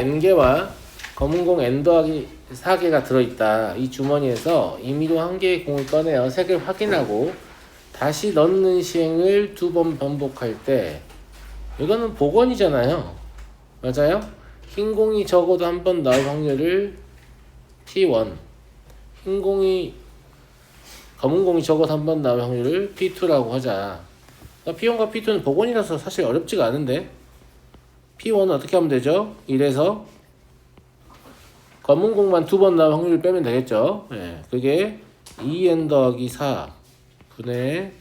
n개와 검은공 n 더하기 4개가 들어있다. 이 주머니에서 임의로 한 개의 공을 꺼내어 색을 확인하고 다시 넣는 시행을 2번 반복할 때, 이거는 복원이잖아요. 맞아요? 흰 공이 적어도 한 번 나올 확률을 P1, 검은 공이 적어도 한 번 나올 확률을 P2라고 하자. P1과 P2는 복원이라서 사실 어렵지가 않은데, P1은 어떻게 하면 되죠? 이래서 검은 공만 2번 나올 확률을 빼면 되겠죠. 예, 그게 2n 더하기 4 분의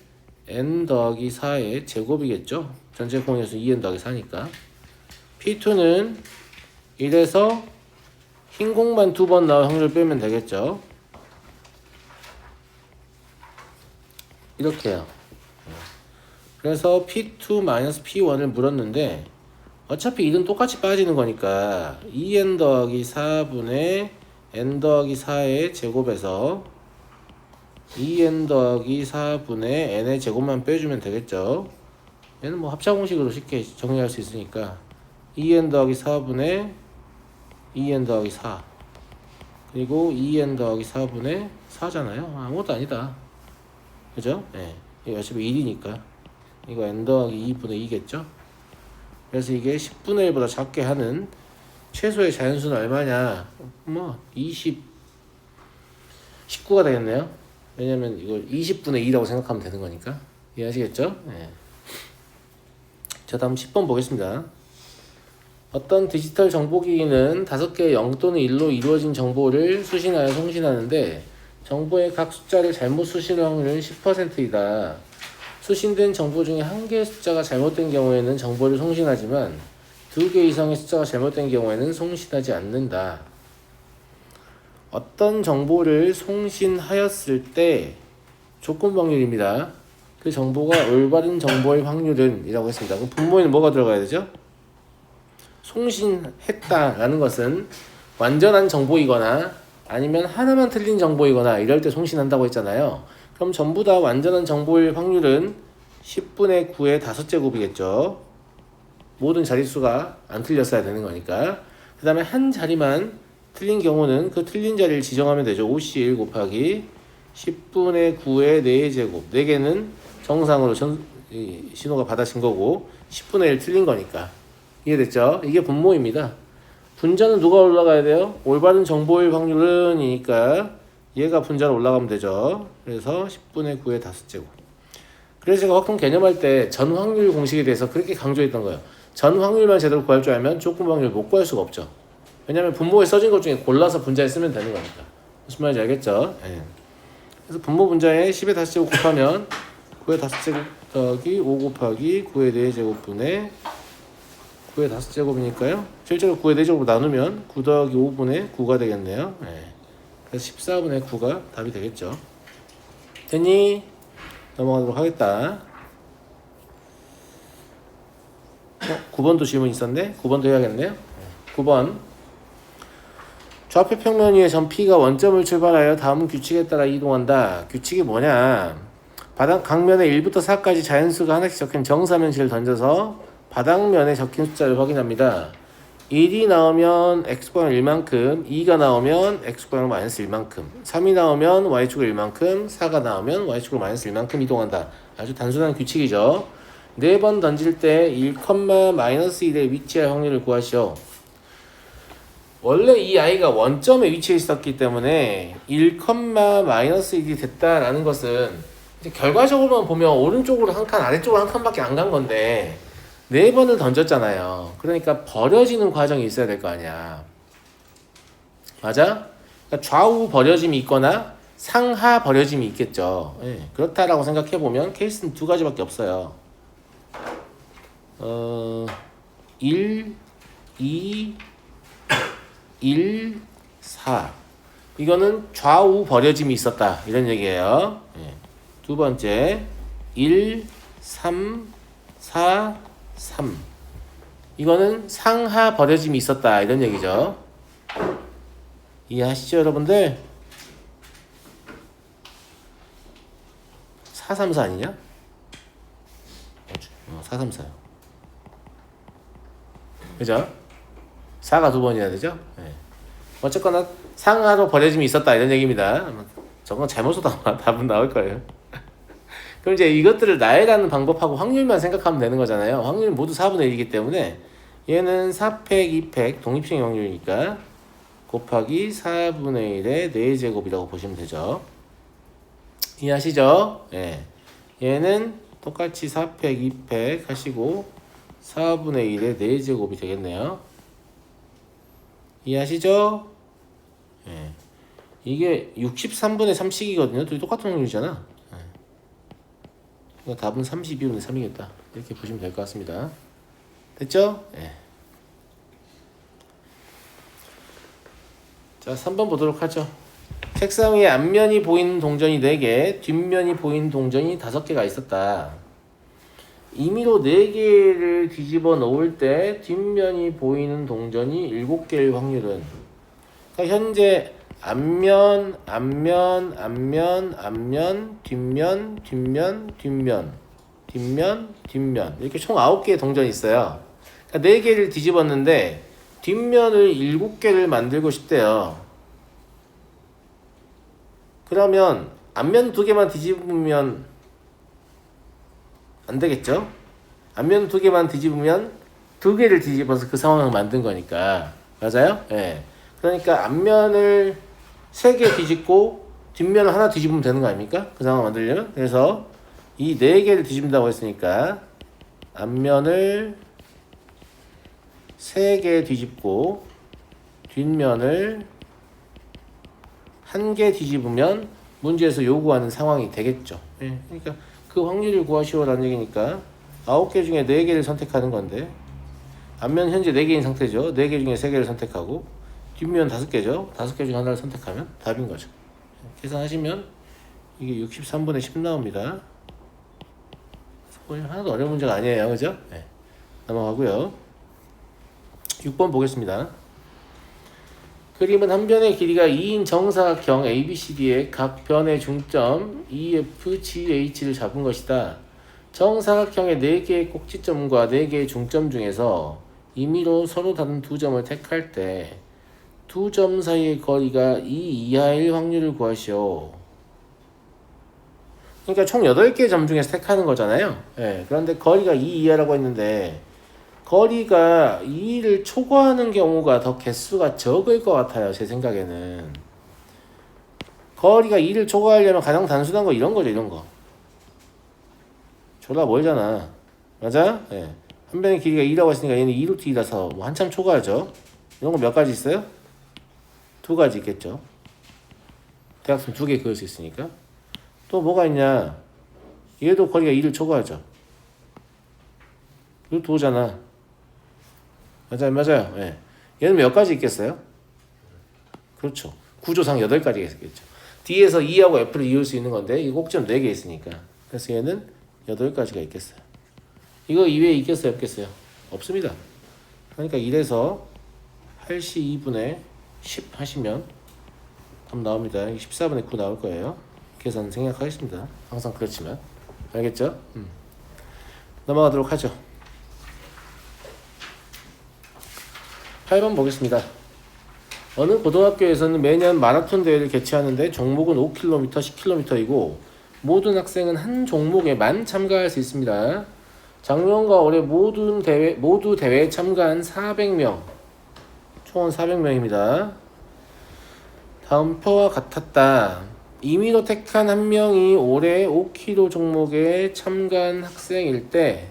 n 더하기 4의 제곱이겠죠. 전체 공에서 2n 더하기 4니까. P2는 이래서 흰 공만 2번 나올 확률을 빼면 되겠죠. 이렇게요. 그래서 P2-P1을 물었는데 어차피 이는 똑같이 빠지는 거니까 2n 더하기 4분의 n 더하기 4의 제곱에서 2n 더하기 4분의 n의 제곱만 빼주면 되겠죠. 얘는 뭐 합차공식으로 쉽게 정리할 수 있으니까 2n 더하기 4분의 2n 더하기 4 그리고 2n 더하기 4분의 4잖아요. 아무것도 아니다. 그죠? 예. 이거 어차피 1이니까 이거 n 더하기 2분의 2겠죠? 그래서 이게 10분의 1보다 작게 하는 최소의 자연수는 얼마냐? 뭐 19가 되겠네요. 왜냐면 이걸 20분의 2라고 생각하면 되는 거니까. 이해하시겠죠? 네. 자, 다음 10번 보겠습니다. 어떤 디지털 정보기기는 5개의 0 또는 1로 이루어진 정보를 수신하여 송신하는데 정보의 각 숫자를 잘못 수신할 확률은 10%이다. 수신된 정보 중에 한 개의 숫자가 잘못된 경우에는 정보를 송신하지만 2개 이상의 숫자가 잘못된 경우에는 송신하지 않는다. 어떤 정보를 송신하였을 때 조건 확률입니다. 그 정보가 올바른 정보의 확률은 이라고 했습니다. 그럼 분모에는 뭐가 들어가야 되죠? 송신했다라는 것은 완전한 정보이거나 아니면 하나만 틀린 정보이거나 이럴 때 송신한다고 했잖아요. 그럼 전부 다 완전한 정보일 확률은 10분의 9의 5제곱이겠죠. 모든 자릿수가 안 틀렸어야 되는 거니까. 그 다음에 한 자리만 틀린 경우는 그 틀린 자리를 지정하면 되죠. 51 곱하기 10분의 9의 4제곱. 4개는 정상으로 신호가 받아진 거고 10분의 1 틀린 거니까. 이해됐죠? 이게 분모입니다. 분자는 누가 올라가야 돼요? 올바른 정보일 확률은 이니까 얘가 분자로 올라가면 되죠. 그래서 10분의 9의 5제곱. 그래서 제가 확통 개념할 때 전 확률 공식에 대해서 그렇게 강조했던 거예요. 전 확률만 제대로 구할 줄 알면 조건 확률 못 구할 수가 없죠. 왜냐면 분모에 써진 것 중에 골라서 분자에 쓰면 되는 거니까. 무슨 말인지 알겠죠? 네. 그래서 분모 분자에 10의 5제곱 곱하면 9의 5제곱 더하기 5 곱하기 9의 4제곱분의 9의 5제곱이니까요. 실제로 9의 4제곱으로 나누면 9 더하기 5분의 9가 되겠네요. 네. 그래서 14분의 9가 답이 되겠죠. 됐니? 넘어가도록 하겠다. 9번도 질문 있었네? 9번도 해야겠네요. 9번. 좌표 평면 위에 점 P가 원점을 출발하여 다음 규칙에 따라 이동한다. 규칙이 뭐냐? 바닥 각면에 1부터 4까지 자연수가 하나씩 적힌 정사면체를 던져서 바닥면에 적힌 숫자를 확인합니다. 1이 나오면 x방향 1만큼, 2가 나오면 x방향 마이너스 1만큼, 3이 나오면 y축을 1만큼, 4가 나오면 y축을 마이너스 1만큼 이동한다. 아주 단순한 규칙이죠. 4번 던질 때 1, 마이너스 1에 위치할 확률을 구하시오. 원래 이 아이가 원점에 위치해 있었기 때문에 1, 마이너스 1이 됐다라는 것은 이제 결과적으로만 보면 오른쪽으로 한 칸, 아래쪽으로 한 칸밖에 안 간 건데 4번을 던졌잖아요. 그러니까 버려지는 과정이 있어야 될 거 아니야. 맞아? 그러니까 좌우 버려짐이 있거나 상하 버려짐이 있겠죠. 네, 그렇다라고 생각해보면 케이스는 두 가지밖에 없어요. 1, 2, 1, 4 이거는 좌우 버려짐이 있었다 이런 얘기예요. 네. 두 번째 1, 3, 4, 3 이거는 상하 버려짐이 있었다 이런 얘기죠. 이해하시죠 여러분들? 434 아니냐? 434요. 그죠? 4가 두 번이나 되죠. 예. 어쨌거나 상하로 버려짐이 있었다 이런 얘기입니다. 저건 잘못 써도 답은 나올 거예요. 그럼 이제 이것들을 나열하는 방법하고 확률만 생각하면 되는 거잖아요. 확률은 모두 4분의 1이기 때문에 얘는 4팩, 2팩 독립性확률이니까 곱하기 4분의 1의 4제곱이라고 보시면 되죠. 이해하시죠? 예. 얘는 똑같이 4팩, 2팩 하시고 4분의 1의 4제곱이 되겠네요. 이해하시죠? 예. 이게 63분의 3씩이거든요. 둘이 똑같은 확률이잖아. 예. 그러니까 답은 32분의 3이겠다. 이렇게 보시면 될 것 같습니다. 됐죠? 예. 자, 3번 보도록 하죠. 책상 위에 앞면이 보이는 동전이 4개, 뒷면이 보이는 동전이 5개가 있었다. 임의로 4개를 뒤집어 놓을 때 뒷면이 보이는 동전이 7개일 확률은, 그러니까 현재 앞면, 앞면, 앞면, 앞면, 뒷면, 뒷면, 뒷면, 뒷면, 뒷면 이렇게 총 9개의 동전이 있어요. 그러니까 4개를 뒤집었는데 뒷면을 7개를 만들고 싶대요. 그러면 앞면 2개만 뒤집으면 안 되겠죠? 앞면 2개만 뒤집으면 2개를 뒤집어서 그 상황을 만든 거니까. 맞아요? 예. 그러니까 앞면을 3개 뒤집고 뒷면을 하나 뒤집으면 되는 거 아닙니까? 그 상황을 만들려면. 그래서 이 4개를 뒤집는다고 했으니까 앞면을 3개 뒤집고 뒷면을 1개 뒤집으면 문제에서 요구하는 상황이 되겠죠. 예. 그러니까 그 확률을 구하시오라는 얘기니까 9개 중에 4개를 선택하는 건데, 앞면 현재 4개인 상태죠. 4개 중에 3개를 선택하고 뒷면 5개죠. 5개 중에 하나를 선택하면 답인 거죠. 계산하시면 이게 63분의 10 나옵니다. 하나도 어려운 문제가 아니에요. 그죠? 네. 넘어가고요. 6번 보겠습니다. 그림은 한 변의 길이가 2인 정사각형 ABCD의 각 변의 중점 EF, GH를 잡은 것이다. 정사각형의 4개의 꼭지점과 4개의 중점 중에서 임의로 서로 다른 두 점을 택할 때 두 점 사이의 거리가 2 이하일 확률을 구하시오. 그러니까 총 8개의 점 중에서 택하는 거잖아요. 예, 그런데 거리가 2 이하라고 했는데 거리가 2를 초과하는 경우가 더 개수가 적을 것 같아요. 제 생각에는. 거리가 2를 초과하려면 가장 단순한 거 이런 거죠. 이런 거. 졸라 멀잖아. 맞아? 예. 한 변의 길이가 2라고 했으니까 얘는 2루트 2라서 뭐 한참 초과하죠. 이런 거 몇 가지 있어요? 2가지 있겠죠. 대각선 2개 그을 수 있으니까. 또 뭐가 있냐? 얘도 거리가 2를 초과하죠. 루트 5잖아. 맞아요, 맞아요. 예. 얘는 몇 가지 있겠어요? 그렇죠. 구조상 8가지가 있겠죠. D에서 2하고 F를 이을 수 있는 건데 이 꼭지점 4개 있으니까. 그래서 얘는 8가지가 있겠어요. 이거 이외에 있겠어요, 없겠어요? 없습니다. 그러니까 1에서 8시 2분의 10 하시면 답 나옵니다. 14분의 9 나올 거예요. 계산 생략하겠습니다. 항상 그렇지만. 알겠죠? 넘어가도록 하죠. 8번 보겠습니다. 어느 고등학교에서는 매년 마라톤 대회를 개최하는데 종목은 5km, 10km이고 모든 학생은 한 종목에만 참가할 수 있습니다. 작년과 올해 모두 대회에 참가한 400명, 총은 400명입니다. 다음 표와 같았다. 임의로 택한 한 명이 올해 5km 종목에 참가한 학생일 때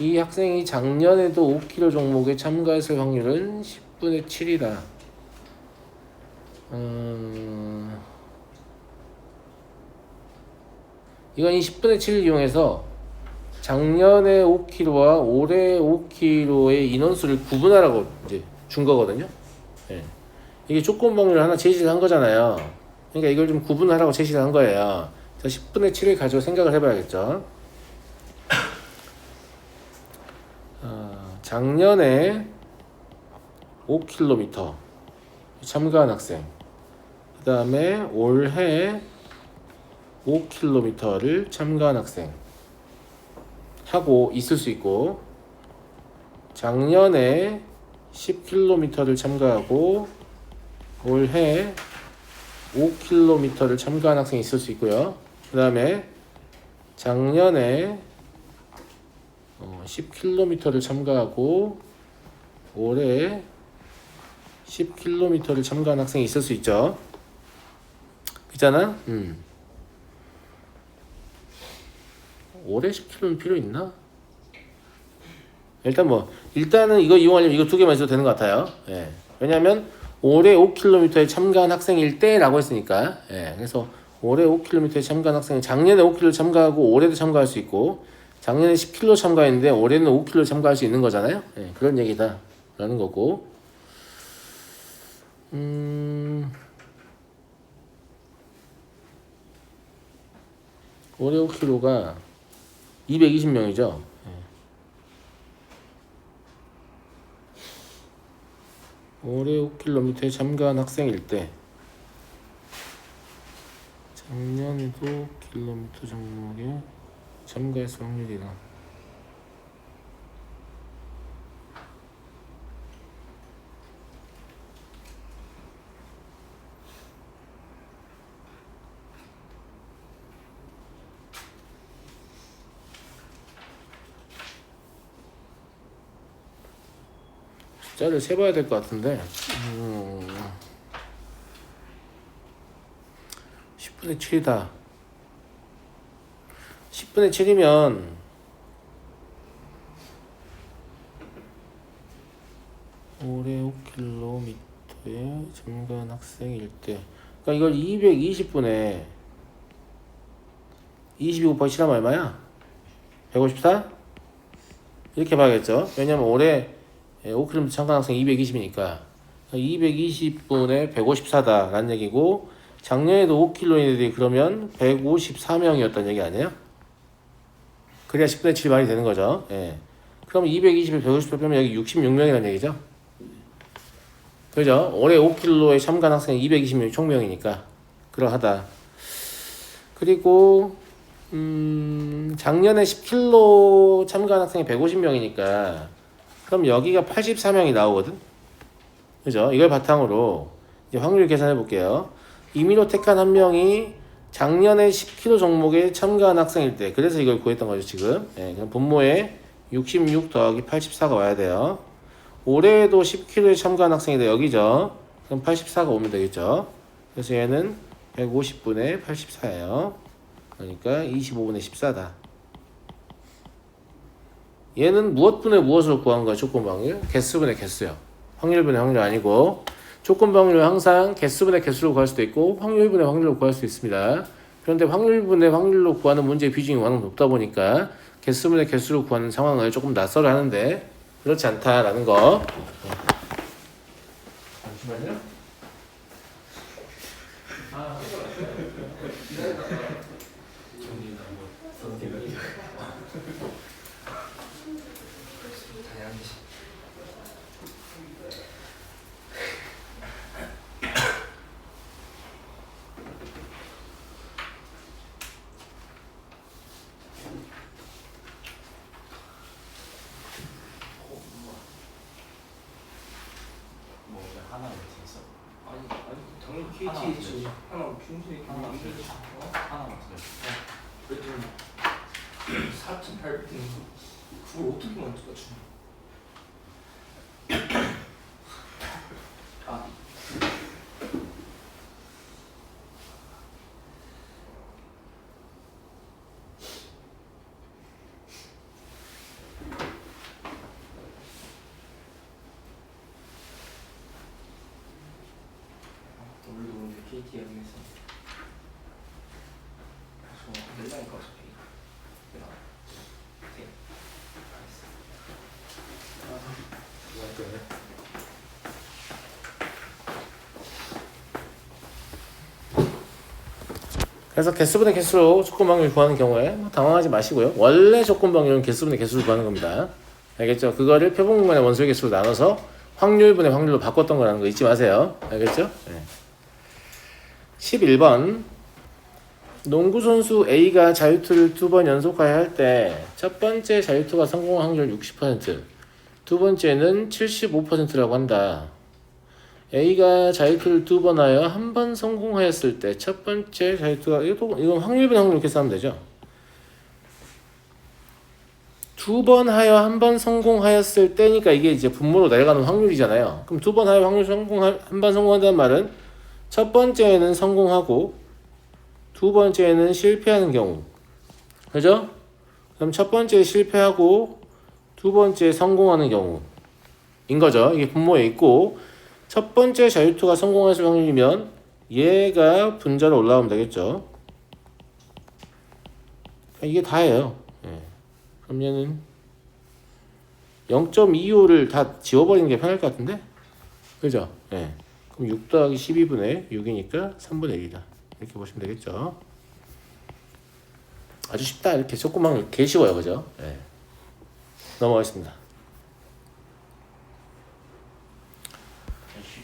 이 학생이 작년에도 5km 종목에 참가했을 확률은 10분의 7이다. 이건 이 10분의 7을 이용해서 작년에 5km와 올해 5km의 인원수를 구분하라고 이제 준 거거든요. 예. 이게 조건 확률을 하나 제시를 한 거잖아요. 그러니까 이걸 좀 구분하라고 제시를 한 거예요. 그래서 10분의 7을 가지고 생각을 해봐야겠죠. 작년에 5km 참가한 학생, 그 다음에 올해 5km를 참가한 학생 하고 있을 수 있고, 작년에 10km를 참가하고 올해 5km를 참가한 학생이 있을 수 있고요. 그 다음에 작년에 10km를 참가하고 올해 10km를 참가한 학생이 있을 수 있죠. 그잖아? 올해 10km는 필요 있나? 일단은 이거 이용하려면 이거 두 개만 있어도 되는 것 같아요. 예. 왜냐하면 올해 5km에 참가한 학생일 때라고 했으니까. 예. 그래서 올해 5km에 참가한 학생은 작년에 5km 참가하고 올해도 참가할 수 있고, 작년에 10km 참가했는데 올해는 5km 참가할 수 있는 거잖아요. 예. 그런 얘기다 라는 거고. 올해 5km가 220명이죠. 올해 5km에 참가한 학생일 때 작년에도 킬로미터 종목에 참가했을 확률이다. 숫자를 세봐야 될 것 같은데 10분의 7이다. 10분의 7이면 올해 5km에 참가한 학생일 때, 그러니까 이걸 220분에 22 곱하기 7하면 얼마야? 154? 이렇게 봐야겠죠. 왜냐면 올해 5km 참가한 학생 220이니까 220분에 154다 라는 얘기고, 작년에도 5km인데 그러면 154명이었다는 얘기 아니에요? 그래야 10분의 7이 말이 되는 거죠. 예. 그럼 220에 150 빼면 여기 66명이라는 얘기죠. 그죠? 올해 5km에 참가한 학생이 220명 총명이니까 그러하다. 그리고 작년에 10km 참가한 학생이 150명이니까 그럼 여기가 84명이 나오거든. 그죠? 이걸 바탕으로 이제 확률 계산해 볼게요. 임의로 택한 한 명이 작년에 10km 종목에 참가한 학생일 때, 그래서 이걸 구했던 거죠 지금. 예, 그럼 분모에 66 더하기 84가 와야 돼요. 올해에도 10km에 참가한 학생이다 여기죠. 그럼 84가 오면 되겠죠. 그래서 얘는 150분의 84예요. 그러니까 25분의 14다. 얘는 무엇분의 무엇으로 구한 거야? 조건방울? 개수분의 개수요. 확률분의 확률 아니고, 조건방울은 항상 개수분의 개수로 구할 수도 있고 확률분의 확률로 구할 수 있습니다. 그런데 확률분의 확률로 구하는 문제의 비중이 워낙 높다 보니까 개수분의 개수로 구하는 상황을 조금 낯설어 하는데 그렇지 않다라는 거. 잠시만요. KTH 하나 중심이 하나 그랬더니 4,800원 그걸 어떻게 만들어주냐. 오늘도 오늘 KT 형에서 내려니까 어차피 그래서 개수분의 개수로 조건방울 구하는 경우에 당황하지 마시고요. 원래 조건방울은 개수분의 개수로 구하는 겁니다. 알겠죠? 그거를 표본공간의 원소의 개수로 나눠서 확률분의 확률로 바꿨던 거라는 거 잊지 마세요. 알겠죠? 네. 11번 농구선수 A가 자유투를 2번 연속하여 할 때 첫 번째 자유투가 성공할 확률 60%, 두 번째는 75%라고 한다. A가 자유투를 2번 하여 한 번 성공하였을 때 첫 번째 자유투가 이건 확률분 확률 이렇게 쓰면 되죠. 2번 하여 한 번 성공하였을 때니까 이게 이제 분모로 내려가는 확률이잖아요. 그럼 2번 하여 확률 한 번 성공한다는 말은 첫 번째에는 성공하고 두 번째에는 실패하는 경우. 그죠? 그럼 첫 번째 실패하고 두 번째 성공하는 경우인 거죠. 이게 분모에 있고 첫 번째 자유투가 성공했을 확률이면 얘가 분자로 올라오면 되겠죠. 이게 다예요. 예. 그럼 얘는 0.25를 다 지워버리는 게 편할 것 같은데? 그죠? 예. 그럼 6 더하기 12분의 6이니까 3분의 1이다. 이렇게 보시면 되겠죠. 아주 쉽다. 이렇게 조그만 게 쉬워요. 그죠? 예. 넘어가겠습니다.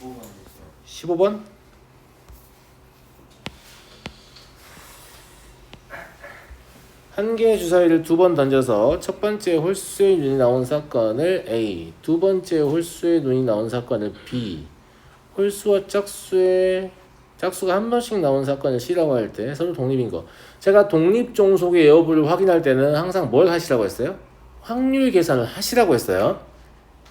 15번 됐어요. 15번? 한 개의 주사위를 두 번 던져서 첫 번째 홀수의 눈이 나온 사건을 A, 두 번째 홀수의 눈이 나온 사건을 B, 홀수와 짝수가 한 번씩 나온 사건을 C라고 할 때 서로 독립인 거. 제가 독립 종속의 여부를 확인할 때는 항상 뭘 하시라고 했어요? 확률 계산을 하시라고 했어요.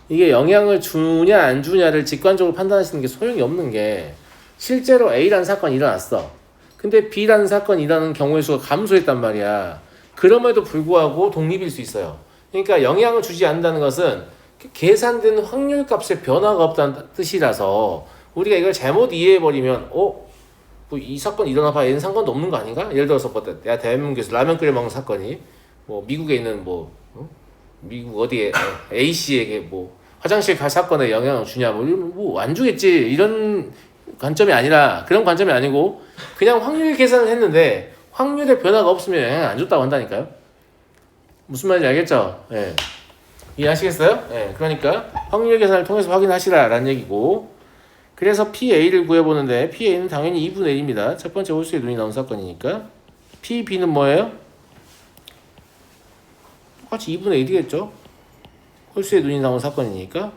이게 영향을 주냐 안 주냐를 직관적으로 판단하시는 게 소용이 없는 게 실제로 A라는 사건이 일어났어. 근데 B라는 사건이 일어나는 경우의 수가 감소했단 말이야. 그럼에도 불구하고 독립일 수 있어요. 그러니까 영향을 주지 않는다는 것은 계산된 확률 값에 변화가 없다는 뜻이라서 우리가 이걸 잘못 이해해버리면 뭐 이 사건 일어나 봐 얘는 상관도 없는 거 아닌가? 예를 들어서 내가 대한민국에서 라면 끓여 먹는 사건이 뭐 미국에 있는 미국 어디에 A씨에게 뭐 화장실 갈 사건에 영향을 주냐 뭐 안 주겠지 이런 관점이 아니라 그런 관점이 아니고 그냥 확률 계산을 했는데 확률에 변화가 없으면 영향을 안 줬다고 한다니까요. 무슨 말인지 알겠죠? 예. 이해하시겠어요? 예. 그러니까 확률 계산을 통해서 확인하시라라는 얘기고 그래서 PA를 구해보는데 PA는 당연히 2분의 1입니다. 첫 번째 홀수의 눈이 나온 사건이니까 PB는 뭐예요? 똑같이 2분의 1이겠죠? 홀수의 눈이 나온 사건이니까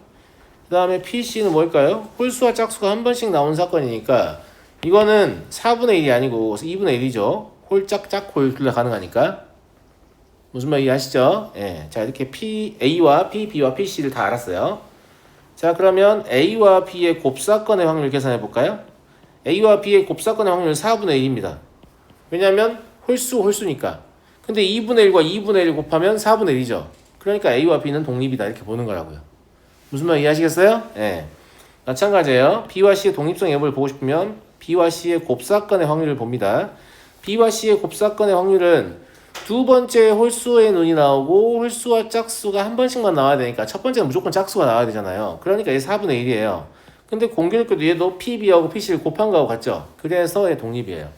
그 다음에 PC는 뭘까요? 홀수와 짝수가 한 번씩 나온 사건이니까 이거는 4분의 1이 아니고 2분의 1이죠. 홀짝 짝홀 둘 다 가능하니까 무슨 말 이해하시죠? 예. 자 이렇게 A와 P, B와 PC를 다 알았어요. 자 그러면 A와 B의 곱사건의 확률 계산해 볼까요? A와 B의 곱사건의 확률은 4분의 1입니다. 왜냐하면 홀수니까. 근데 2분의 1과 2분의 1 곱하면 4분의 1이죠. 그러니까 A와 B는 독립이다 이렇게 보는 거라고요. 무슨 말 이해하시겠어요? 예. 마찬가지예요. B와 C의 독립성 여부를 보고 싶으면 B와 C의 곱사건의 확률을 봅니다. B와 C의 곱사건의 확률은 두 번째 홀수의 눈이 나오고 홀수와 짝수가 한 번씩만 나와야 되니까 첫 번째는 무조건 짝수가 나와야 되잖아요. 그러니까 얘 4분의 1이에요. 근데 공교롭게도 얘도 PB하고 PC를 곱한 거하고 같죠? 그래서 얘 독립이에요.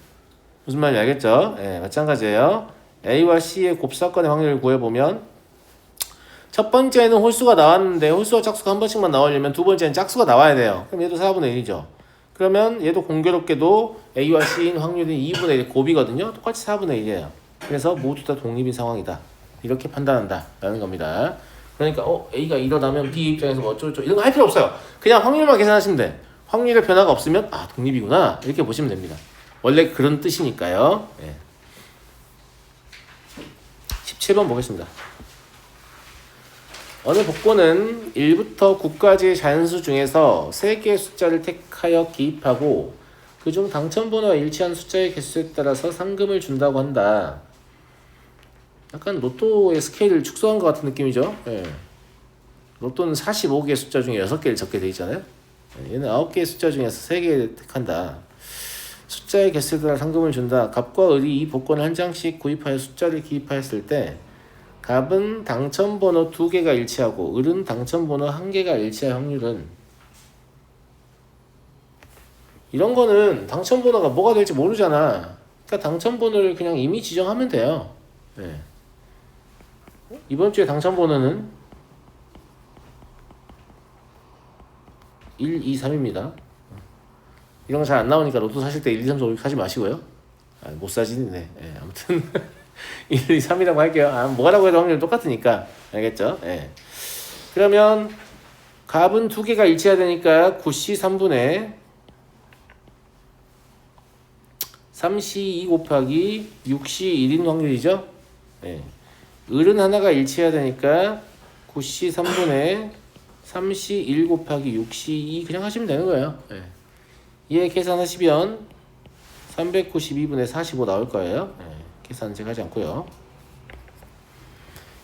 무슨 말인지 알겠죠? 예, 마찬가지예요. A와 C의 곱사건의 확률을 구해보면 첫 번째는 홀수가 나왔는데 홀수와 짝수가 한 번씩만 나오려면 두 번째는 짝수가 나와야 돼요. 그럼 얘도 4분의 1이죠. 그러면 얘도 공교롭게도 A와 C인 확률이 2분의 1 곱이거든요. 똑같이 4분의 1이에요. 그래서 모두 다 독립인 상황이다. 이렇게 판단한다. 라는 겁니다. 그러니까 A가 일어나면 B 입장에서 뭐 어쩌고저쩌고 이런 거 할 필요 없어요. 그냥 확률만 계산하시면 돼. 확률에 변화가 없으면 독립이구나. 이렇게 보시면 됩니다. 원래 그런 뜻이니까요. 예. 17번 보겠습니다. 어느 복권은 1부터 9까지의 자연수 중에서 3개의 숫자를 택하여 기입하고 그중 당첨번호와 일치한 숫자의 개수에 따라서 상금을 준다고 한다. 약간 로또의 스케일을 축소한 것 같은 느낌이죠. 예. 로또는 45개의 숫자 중에 6개를 적게 돼 있잖아요. 얘는 9개의 숫자 중에서 3개를 택한다. 숫자의 개수에 따라 상금을 준다. 갑과 을이 이 복권을 한 장씩 구입하여 숫자를 기입하였을 때 갑은 당첨번호 2개가 일치하고 을은 당첨번호 1개가 일치할 확률은 이런 거는 당첨번호가 뭐가 될지 모르잖아. 그러니까 당첨번호를 그냥 이미 지정하면 돼요. 네. 이번 주에 당첨번호는 1, 2, 3입니다. 이런 거 잘 안 나오니까 로또 사실 때 1, 2, 3, 4, 5 사지 마시고요. 못 사지네. 네, 아무튼 1, 2, 3이라고 할게요. 뭐라고 해도 확률 똑같으니까 알겠죠? 네. 그러면 값은 두 개가 일치해야 되니까 9C 3분의 3C 2 곱하기 6C 1인 확률이죠. 네. 을은 하나가 일치해야 되니까 9C 3분의 3C 1 곱하기 6C 2 그냥 하시면 되는 거예요. 네. 얘 계산하시면 392분의 45 나올 거예요. 네. 계산 제가 하지 않고요.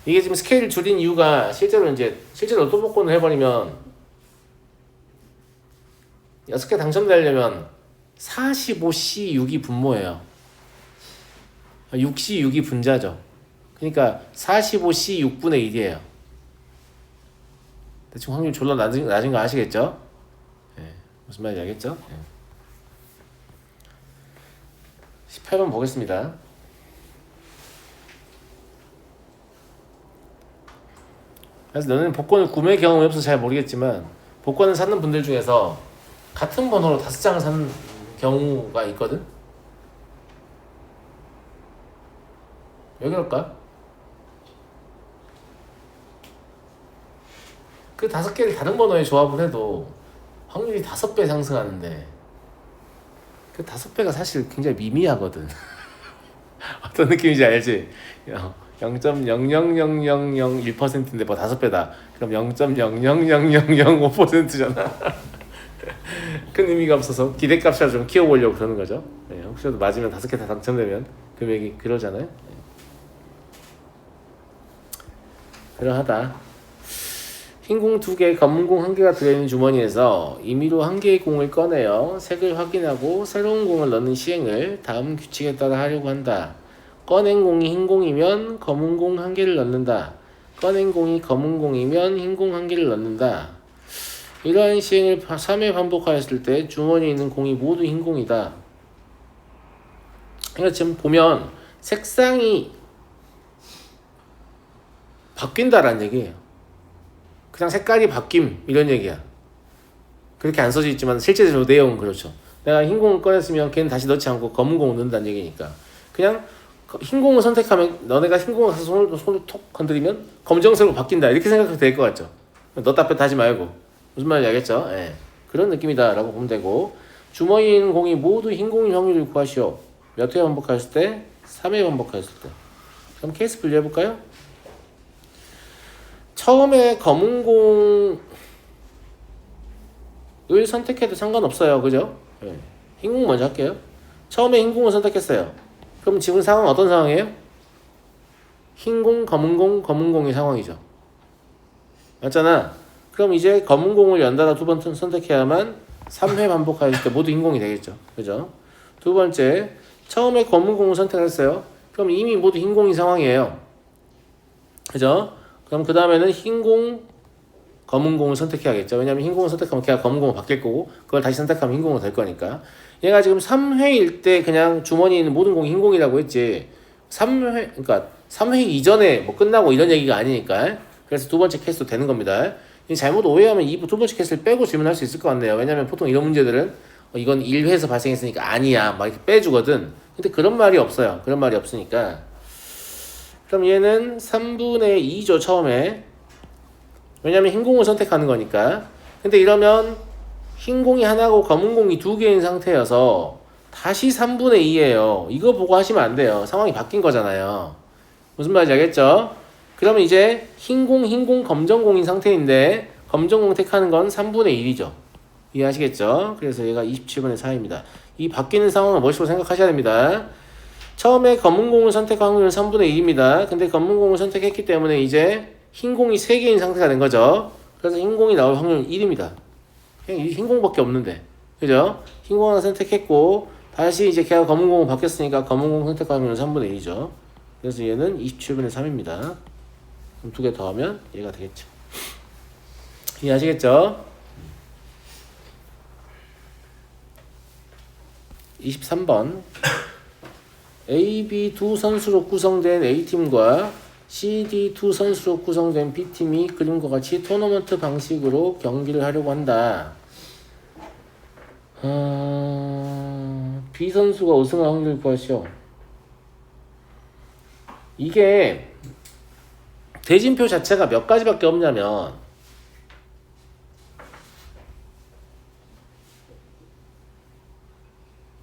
이게 지금 스케일을 줄인 이유가 실제로 로또 복권을 해버리면 6개 당첨되려면 45C 6이 분모예요. 6C 6이 분자죠. 그러니까 45C 6분의 1이에요. 대충 확률 졸라 낮은 거 아시겠죠? 네, 무슨 말인지 알겠죠? 네. 18번 보겠습니다. 그래서 너는 복권을 구매 경험이 없어서 잘 모르겠지만 복권을 사는 분들 중에서 같은 번호로 5장을 사는 경우가 있거든? 왜 그럴까? 그 5개를 다른 번호에 조합을 해도 확률이 5배 상승하는데 그 5배가 사실 굉장히 미미하거든. 어떤 느낌인지 알지? 0.00001%인데 뭐 5배다. 그럼 0.0000005%잖아. 큰 의미가 없어서 기대값이라 좀 키워보려고 그러는 거죠. 네, 혹시라도 맞으면 5개 다 당첨되면 금액이 그러잖아요. 네. 그러하다. 흰 공 2개, 검은 공 1개가 들어있는 주머니에서 임의로 1개의 공을 꺼내어 색을 확인하고 새로운 공을 넣는 시행을 다음 규칙에 따라 하려고 한다. 꺼낸 공이 흰 공이면 검은 공 1개를 넣는다. 꺼낸 공이 검은 공이면 흰 공 1개를 넣는다. 이러한 시행을 3회 반복하였을 때 주머니에 있는 공이 모두 흰 공이다. 그러니까 지금 보면 색상이 바뀐다라는 얘기예요. 그냥 색깔이 바뀜 이런 얘기야. 그렇게 안 써져 있지만 실제적으로 내용은 그렇죠. 내가 흰 공을 꺼냈으면 걔는 다시 넣지 않고 검은 공을 넣는다는 얘기니까 그냥 흰 공을 선택하면 너네가 흰 공을 가서 손을 톡 건드리면 검정색으로 바뀐다 이렇게 생각해도 될 것 같죠. 넣다 뺐다 하지 말고 무슨 말인지 알겠죠? 예. 그런 느낌이다 라고 보면 되고 주머니에 있는 공이 모두 흰 공인 확률을 구하시오. 몇 회 반복하였을 때? 3회 반복하였을 때. 그럼 케이스 분류해볼까요? 처음에 검은 공을 선택해도 상관없어요. 그죠? 네. 흰 공 먼저 할게요. 처음에 흰 공을 선택했어요. 그럼 지금 상황은 어떤 상황이에요? 흰 공, 검은 공, 검은 공의 상황이죠. 맞잖아. 그럼 이제 검은 공을 연달아 2번 선택해야만 3회 반복하였을 때 모두 흰 공이 되겠죠. 그죠? 두 번째, 처음에 검은 공을 선택했어요. 그럼 이미 모두 흰 공인 상황이에요. 그죠? 그럼 그 다음에는 흰 공, 검은 공을 선택해야겠죠. 왜냐면 흰 공을 선택하면 걔가 검은 공으로 바뀔 거고 그걸 다시 선택하면 흰 공으로 될 거니까. 얘가 지금 3회일 때 그냥 주머니에 있는 모든 공이 흰 공이라고 했지 3회, 그러니까 3회 이전에 뭐 끝나고 이런 얘기가 아니니까. 그래서 두 번째 케이스도 되는 겁니다. 잘못 오해하면 이 두 번째 케이스를 빼고 질문할 수 있을 것 같네요. 왜냐면 보통 이런 문제들은 이건 1회에서 발생했으니까 아니야 막 이렇게 빼주거든. 근데 그런 말이 없어요. 그런 말이 없으니까. 그럼 얘는 3분의 2죠 처음에. 왜냐면 흰 공을 선택하는 거니까. 근데 이러면 흰 공이 하나고 검은 공이 2개인 상태여서 다시 3분의 2예요. 이거 보고 하시면 안 돼요. 상황이 바뀐 거잖아요. 무슨 말인지 알겠죠? 그러면 이제 흰 공, 검정 공인 상태인데 검정 공 택하는 건 3분의 1이죠. 이해하시겠죠? 그래서 얘가 27분의 4입니다. 이 바뀌는 상황을 멋있게 생각하셔야 됩니다. 처음에 검은 공을 선택한 확률은 3분의 1입니다. 근데 검은 공을 선택했기 때문에 이제 흰 공이 3개인 상태가 된 거죠. 그래서 흰 공이 나올 확률은 1입니다. 그냥 흰 공밖에 없는데. 그죠? 흰 공 하나 선택했고 다시 이제 걔가 검은 공으로 바뀌었으니까 검은 공 선택한 확률은 3분의 1이죠. 그래서 얘는 27분의 3입니다. 그럼 2개 더하면 얘가 되겠죠. 이해하시겠죠? 23번 A, B 두 선수로 구성된 A팀과 C, D 두 선수로 구성된 B팀이 그림과 같이 토너먼트 방식으로 경기를 하려고 한다. B 선수가 우승할 확률을 구하시오. 이게 대진표 자체가 몇 가지밖에 없냐면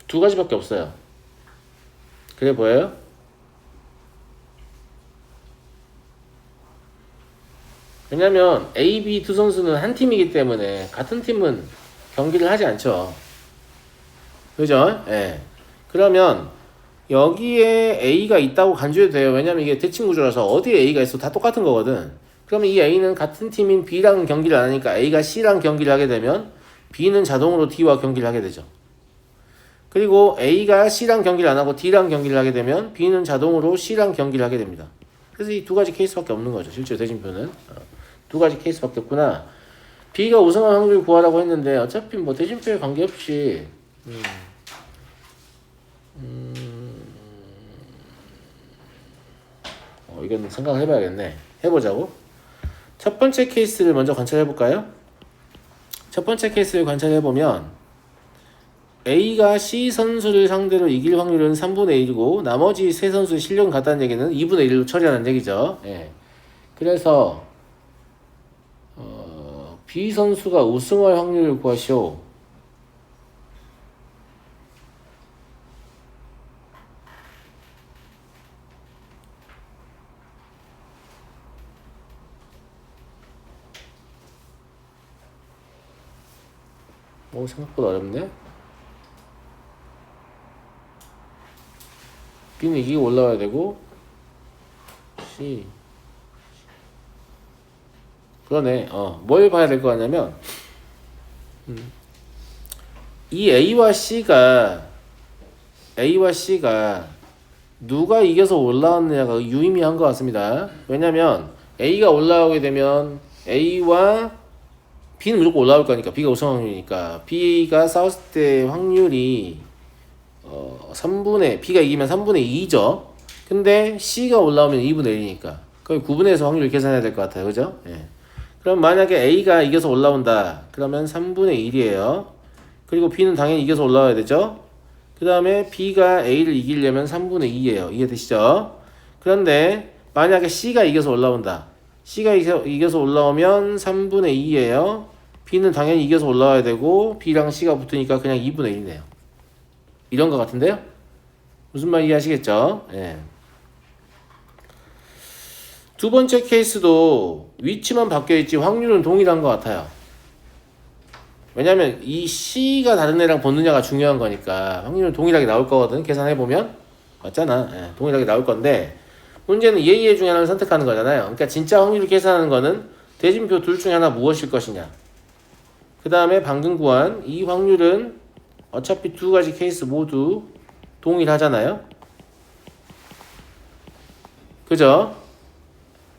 두 가지밖에 없어요. 그래 보여요? 왜냐면 A, B 두 선수는 한 팀이기 때문에 같은 팀은 경기를 하지 않죠. 그죠? 예. 그러면 여기에 A가 있다고 간주해도 돼요. 왜냐면 이게 대칭 구조라서 어디에 A가 있어도 다 똑같은 거거든. 그러면 이 A는 같은 팀인 B랑 경기를 안 하니까 A가 C랑 경기를 하게 되면 B는 자동으로 D와 경기를 하게 되죠. 그리고 A가 C랑 경기를 안 하고 D랑 경기를 하게 되면 B는 자동으로 C랑 경기를 하게 됩니다. 그래서 이 두 가지 케이스밖에 없는 거죠. 실제로 대진표는. 두 가지 케이스밖에 없구나. B가 우승할 확률을 구하라고 했는데 어차피 뭐 대진표에 관계없이 이건 생각을 해봐야겠네. 해보자고. 첫 번째 케이스를 먼저 관찰해볼까요? 첫 번째 케이스를 관찰해보면 A가 C 선수를 상대로 이길 확률은 3분의 1이고 나머지 세 선수의 실력은 같다는 얘기는 2분의 1로 처리하는 얘기죠. 예. 그래서 B 선수가 우승할 확률을 구하시오. 생각보다 어렵네. B는 이기고 올라와야 되고 C 그러네. 뭘 봐야 될 거 같냐면 이 A와 C가 누가 이겨서 올라왔느냐가 유의미한 것 같습니다. 왜냐면 A가 올라오게 되면 A와 B는 무조건 올라올 거니까 B가 우승 확률이니까 B가 싸웠을 때 확률이 3분의 B가 이기면 3분의 2죠. 근데 C가 올라오면 2분의 1이니까 거의 9분의 1에서 확률을 계산해야 될 것 같아요. 그죠? 예. 그럼 만약에 A가 이겨서 올라온다. 그러면 3분의 1이에요. 그리고 B는 당연히 이겨서 올라와야 되죠. 그 다음에 B가 A를 이기려면 3분의 2예요. 이해되시죠? 그런데 만약에 C가 이겨서 올라온다. C가 이겨서 올라오면 3분의 2예요. B는 당연히 이겨서 올라와야 되고 B랑 C가 붙으니까 그냥 2분의 1이네요. 이런 것 같은데요? 무슨 말 이해하시겠죠? 예. 두 번째 케이스도 위치만 바뀌어있지 확률은 동일한 것 같아요. 왜냐면 이 C가 다른 애랑 붙느냐가 중요한 거니까 확률은 동일하게 나올 거거든. 계산해보면 맞잖아. 예, 동일하게 나올 건데 문제는 얘 중에 하나를 선택하는 거잖아요. 그러니까 진짜 확률을 계산하는 거는 대진표 둘 중에 하나 무엇일 것이냐. 그 다음에 방금 구한 이 확률은 어차피 두 가지 케이스 모두 동일하잖아요. 그죠?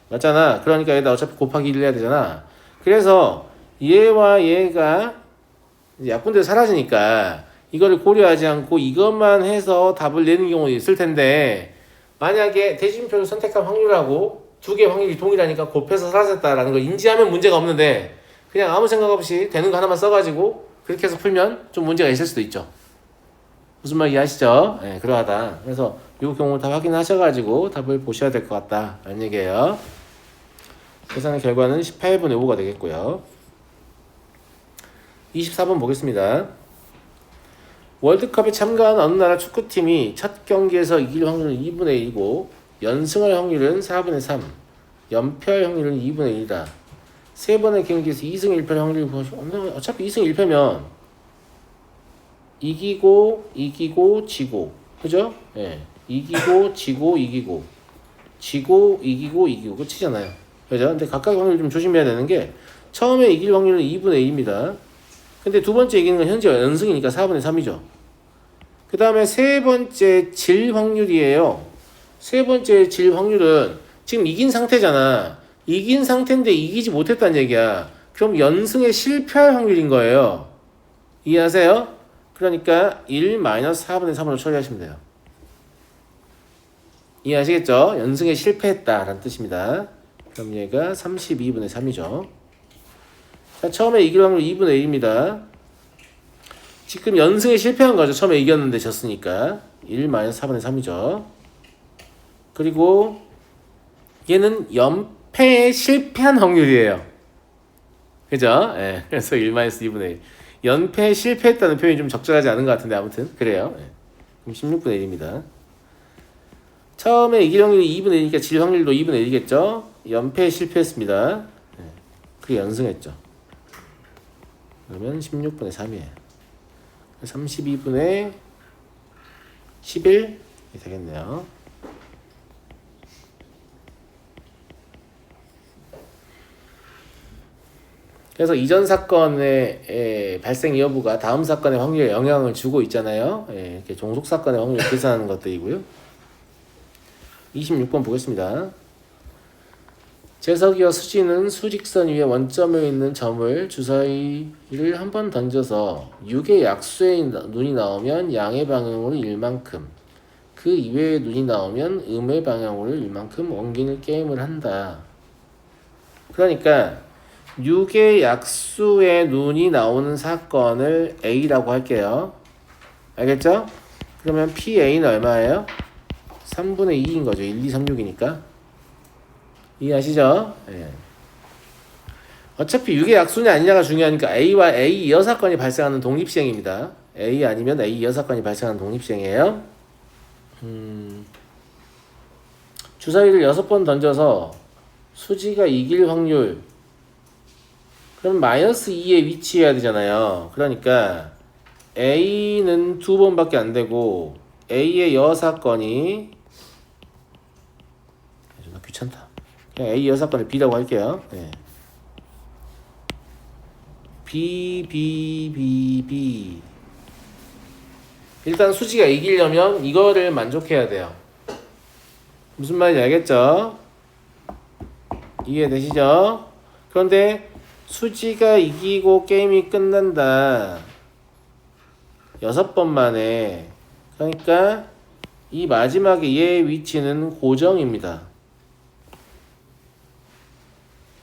맞잖아. 그러니까 얘다 어차피 곱하기 1을 해야 되잖아. 그래서 얘와 얘가 이제 약분돼서 사라지니까 이거를 고려하지 않고 이것만 해서 답을 내는 경우도 있을 텐데 만약에 대진표를 선택한 확률하고 두 개의 확률이 동일하니까 곱해서 사라졌다라는 걸 인지하면 문제가 없는데 그냥 아무 생각 없이 되는 거 하나만 써가지고 그렇게 해서 풀면 좀 문제가 있을 수도 있죠. 무슨 말 이해하시죠? 네, 그러하다. 그래서 이 경우 다 확인하셔가지고 답을 보셔야 될 것 같다 라는 얘기예요. 계산의 결과는 18분의 5가 되겠고요. 24번 보겠습니다. 월드컵에 참가한 어느 나라 축구팀이 첫 경기에서 이길 확률은 2분의 1이고 연승할 확률은 4분의 3, 연패할 확률은 2분의 1이다. 세 번의 경기에서 2승 1패의 확률을 보시면 어차피 2승 1패면 이기고 지고 그죠? 예. 이기고 지고 이기고 끝이잖아요. 그죠? 근데 각각의 확률 좀 조심해야 되는 게 처음에 이길 확률은 2분의 1입니다. 근데 두 번째 이기는 건 현재 연승이니까 4분의 3이죠. 그 다음에 세 번째 질 확률이에요. 세 번째 질 확률은 지금 이긴 상태잖아. 이긴 상태인데 이기지 못했다는 얘기야. 그럼 연승에 실패할 확률인 거예요. 이해하세요? 그러니까 1-4분의 3으로 처리하시면 돼요. 이해하시겠죠? 연승에 실패했다라는 뜻입니다. 그럼 얘가 32분의 3이죠. 자, 처음에 이길 확률 2분의 1입니다. 지금 연승에 실패한 거죠. 처음에 이겼는데 졌으니까 1-4분의 3이죠. 그리고 얘는 연패에 실패한 확률이에요. 그죠? 예. 그래서 1-2분의 1. 연패 실패했다는 표현이 좀 적절하지 않은 것 같은데 아무튼 그래요. 예. 그럼 16분의 1입니다. 처음에 이길 확률이 2분의 1이니까 질 확률도 2분의 1이겠죠. 연패 실패했습니다. 예. 그게 연승했죠. 그러면 16분의 3이에요. 32분의 11이 되겠네요. 그래서 이전 사건의 발생 여부가 다음 사건의 확률에 영향을 주고 있잖아요. 예, 이렇게 종속 사건의 확률을 계산하는 것들이고요. 26번 보겠습니다. 재석이와 수지는 수직선 위에 원점에 있는 점을 주사위를 한 번 던져서 6의 약수의 눈이 나오면 양의 방향으로 일 만큼, 그 이외의 눈이 나오면 음의 방향으로 일 만큼 옮기는 게임을 한다. 그러니까 6의 약수의 눈이 나오는 사건을 A라고 할게요. 알겠죠? 그러면 PA는 얼마예요? 3분의 2인 거죠. 1, 2, 3, 6이니까. 이해하시죠? 예. 어차피 6의 약수냐 아니냐가 중요하니까 A와 A 이어 사건이 발생하는 독립시행입니다. A 아니면 A 이어 사건이 발생하는 독립시행이에요. 주사위를 6번 던져서 수지가 이길 확률, 그럼 마이너스 2에 위치해야 되잖아요. 그러니까 A는 2번밖에 안 되고 A의 여사건이 나 귀찮다. 그냥 A 여사건을 B라고 할게요. 네. B. 일단 수지가 이기려면 이거를 만족해야 돼요. 무슨 말인지 알겠죠? 이해되시죠? 그런데 수지가 이기고 게임이 끝난다. 6번 만에. 그러니까 이 마지막에 얘의 위치는 고정입니다.